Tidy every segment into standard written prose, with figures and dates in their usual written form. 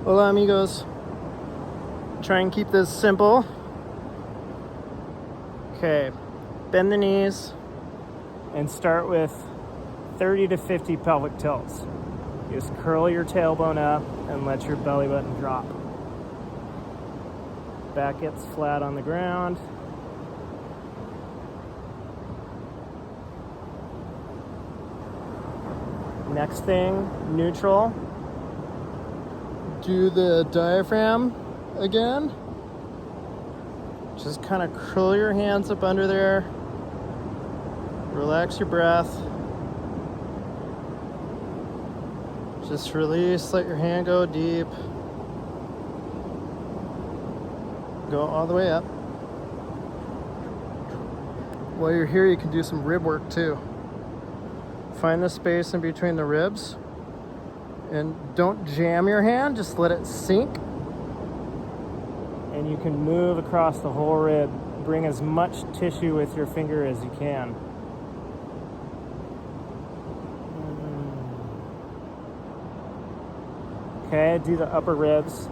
Hola amigos. Try and keep this simple. Okay, bend the knees and start with 30 to 50 pelvic tilts. Just curl your tailbone up and let your belly button drop. Back gets flat on the ground. Next thing, neutral. Do the diaphragm again. Just kind of curl your hands up under there. Relax your breath. Just release, let your hand go deep. Go all the way up. While you're here, you can do some rib work too. Find the space in between the ribs. And don't jam your hand, just let it sink. And you can move across the whole rib. Bring as much tissue with your finger as you can. Okay, do the upper ribs.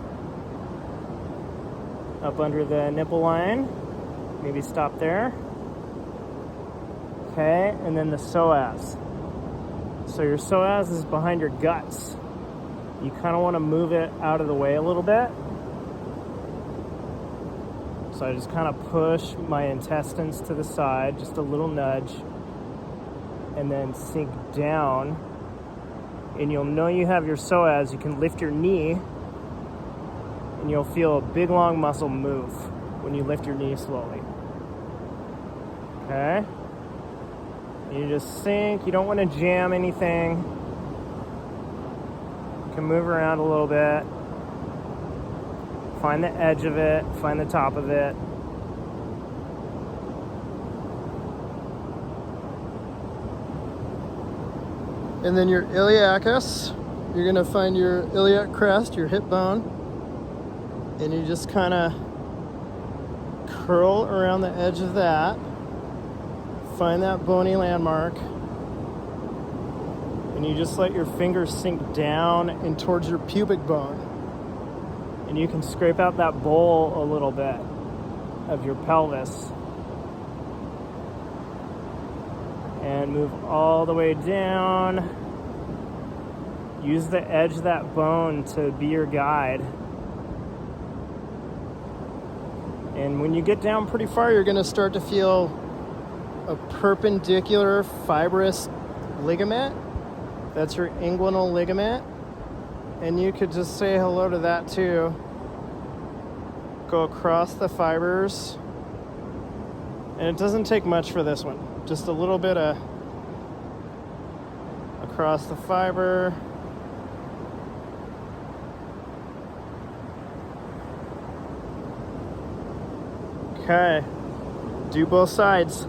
Up under the nipple line. Maybe stop there. Okay, and then the psoas. So your psoas is behind your guts. You kind of want to move it out of the way a little bit. So I just kind of push my intestines to the side, just a little nudge, and then sink down. And you'll know you have your psoas. You can lift your knee, and you'll feel a big long muscle move when you lift your knee slowly. Okay? You just sink. You don't want to jam anything. You can move around a little bit. Find the edge of it. Find the top of it. And then your illiacus, you're gonna find your iliac crest, your hip bone, And you just kind of curl around the edge of that. Find that bony landmark. And you just let your fingers sink down and towards your pubic bone. And you can scrape out that bowl a little bit of your pelvis. And move all the way down. Use the edge of that bone to be your guide. And when you get down pretty far, you're going to start to feel a perpendicular fibrous ligament. That's your inguinal ligament. And you could just say hello to that too. Go across the fibers. And it doesn't take much for this one. Just a little bit of across the fiber. Okay. Do both sides.